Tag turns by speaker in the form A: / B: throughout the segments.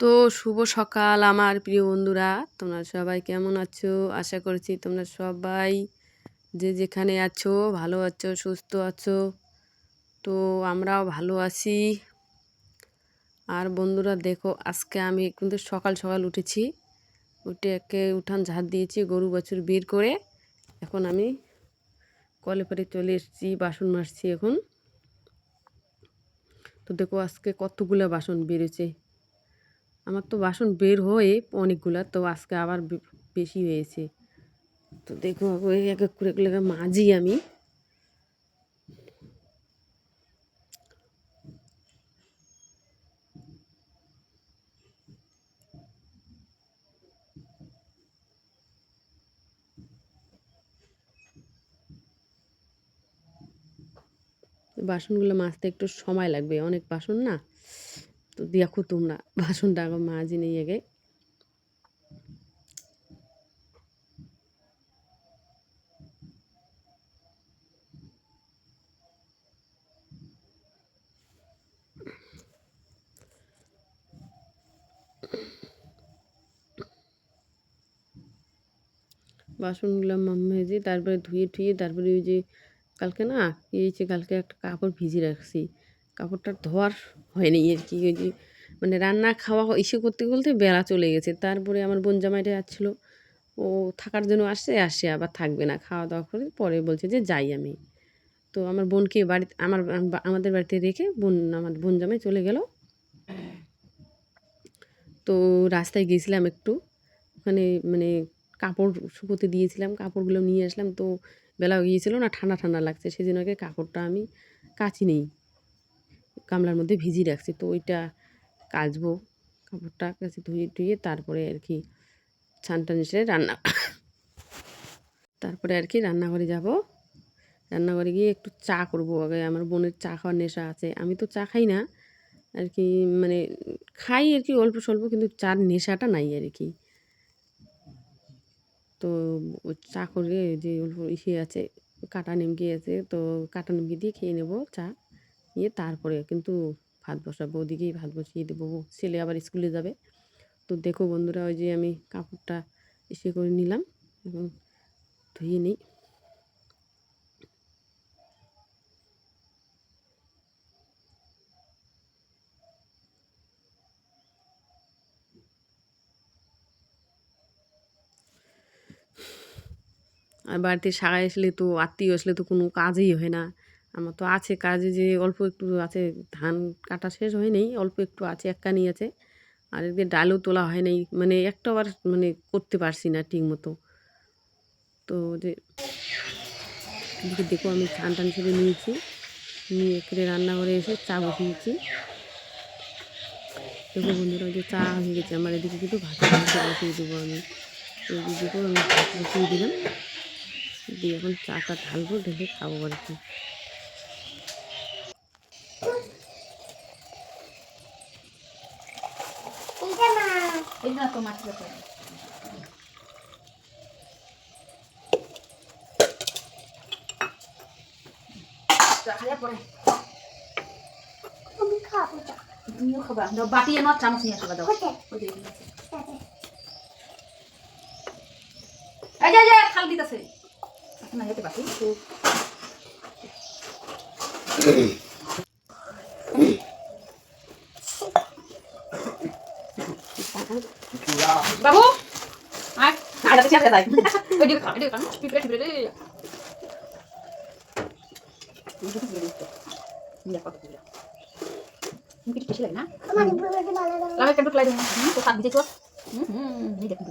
A: তো শুভ সকাল আমার প্রিয় বন্ধুরা, তোমরা সবাই কেমন আছো? আশা করছি তোমরা সবাই যে যেখানে আছো ভালো আছো, সুস্থ আছো। তো আমরাও ভালো আছি। আর বন্ধুরা দেখো, আজকে আমি কিন্তু সকাল সকাল উঠেছি, উঠে একে উঠান ঝাড় দিয়েছি গরু বাছুর বের করে। এখন আমি কলে পরে চলে এসেছি, বাসন মাজছি এখন। তো দেখো আজকে কতগুলো বাসন বেরোছে। আমার তো বাসন বের হয়ে অনেকগুলা, তো আজকে আবার বেশি হয়েছে। তো দেখো এক এক করে মাজি আমি। বাসনগুলো মাজতে একটু সময় লাগবে, অনেক বাসন না। তো দেখো তোমরা বাসনটা আগে মাজি নেই আগে। বাসনগুলো মেজে তারপরে ধুয়ে টুয়ে তারপরে ওই যে কালকে না কি হয়েছে, কালকে একটা কাপড় ভিজিয়ে রাখছি, কাপড়টা ধোয়ার হয়নি আর কি। ওই যে মানে রান্না খাওয়া ইসে করতে করতে বেলা চলে গেছে। তারপরে আমার বোন জামাইটা আসছিল, ও থাকার জন্য আসে আবার থাকবে না, খাওয়া দাওয়া করে পরে বলছে যে যাই আমি। তো আমার বোনকে বাড়িতে আমাদের বাড়িতে রেখে আমার বোন জামাই চলে গেল। তো রাস্তায় গেছিলাম একটু, ওখানে মানে কাপড় শুকোতে দিয়েছিলাম, কাপড়গুলো নিয়ে আসলাম। তো বেলা হয়ে গিয়েছিল না, ঠান্ডা ঠান্ডা লাগছে, সেই জন্য কাপড়টা আমি কাচি নেই, গামলার মধ্যে ভিজিয়ে রাখছি। তো ওইটা কাচবো, কাপড়টা কাছে ধুয়ে টুয়ে তারপরে আর কি ছান টান এসে তারপরে আর কি রান্নাঘরে যাব। রান্নাঘরে গিয়ে একটু চা করবো। আগে আমার বোনের চা খাওয়ার নেশা আছে, আমি তো চা খাই না আর কি, মানে খাই আর কি অল্প স্বল্প, কিন্তু চার নেশাটা নাই আর কি। তো চা করে যে অল্প ইসে আছে, কাটা নিমকি আছে, তো কাটা নিমকি দিয়ে খেয়ে নেবো চা নিয়ে। তারপরে কিন্তু ভাত বসাবো, ওদিকেই ভাত বসিয়ে দেবো, ছেলে আবার স্কুলে যাবে। তো দেখো বন্ধুরা, ওই যে আমি কাপড়টা ইসে করে নিলাম, এখন ধুয়ে নিই। আর বাড়িতে সারা আসলে তো, আত্মীয় আসলে তো কোনো কাজই হয় না। আমার তো আছে কাজে, যে অল্প একটু আছে, ধান কাটা শেষ হয় নাই, অল্প একটু আছে, একখানি আছে। আর এদিকে ডালও তোলা হয় নাই, মানে একটা আবার মানে করতে পারছি না ঠিক মতো। তো যে এদিকে দেখো আমি চান টান সেরে নিয়েছি, নিয়ে একেবারে রান্নাঘরে এসে চা বসিয়েছি। দেখো বন্ধুরা, ওই যে চা হয়ে গেছে আমার, এদিকে কিন্তু ভাতের মধ্যে বসিয়ে দেবো আমি। এই যে দেখো আমি ভাত বসিয়ে দিলাম, দিয়ে এখন চাটা ঢালবো, ঢেলে খাবো আর কি। তুমিও খাবা, বাটি এনে চামচ নিয়ে আসবা, দাও। এই যে খাল দিতেছে না, যেতে বাকি বাবু আয় আড়াতে চেপে যায়। ওই দিকে খা, এদিকে খা, পিপড়ে পিপড়ে রে। মুখে বেশি লাগে না, লাগে কেন লাগে না, তো খাদ দিতে তো এই দেখুন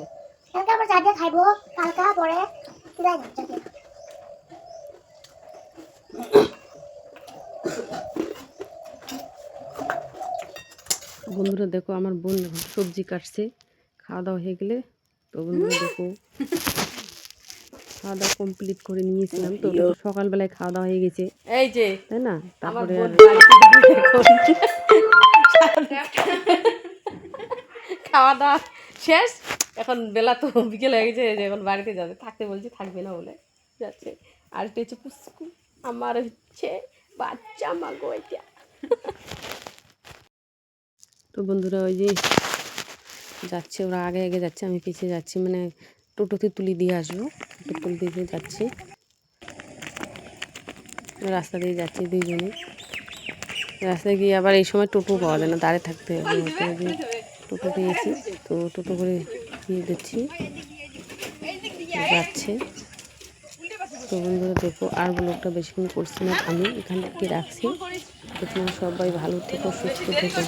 A: কালকে আবার যা দিয়ে খাইবো, কালকা পরে যাই না যাই। বন্ধুরা দেখো, আমার বোন সবজি কাটছে, খাওয়া দাওয়া হয়ে গেলে। তো বন্ধুরা দেখো, খাওয়া দাওয়া কমপ্লিট করে নিয়েছিলাম, তো সকালবেলায় খাওয়া দাওয়া হয়ে গেছে, এই যে তাই না। তারপরে খাওয়া দাওয়া শেষ, এখন বেলা তো বিকেল হয়ে গেছে, এখন বাড়িতে যাবে, থাকতে বলছে, থাকবে না বলে যাচ্ছে। আর এটা হচ্ছে পুষ্কু, আমার হচ্ছে বাচ্চা মাগো এটা। তো বন্ধুরা ওই যে যাচ্ছে, ওরা আগে আগে যাচ্ছে, আমি পিছিয়ে যাচ্ছি, মানে টোটোতে তুলি দিয়ে আসবো, টোটো তুলি দিয়ে যাচ্ছি, রাস্তা দিয়ে যাচ্ছি দুইজনে। রাস্তায় গিয়ে আবার এই সময় টোটো পাওয়া যায় না, দাঁড়িয়ে থাকতে হবে। তো এই যে টোটো পেয়েছি, তো টোটো করে দিয়ে দিচ্ছি, যাচ্ছে। তো বন্ধুরা দেখো, আর ব্লগটা বেশিক্ষণ করছি না, আমি এখান থেকে রাখছি। তো তোমরা সবাই ভালো থেকো, সুস্থ থেকো,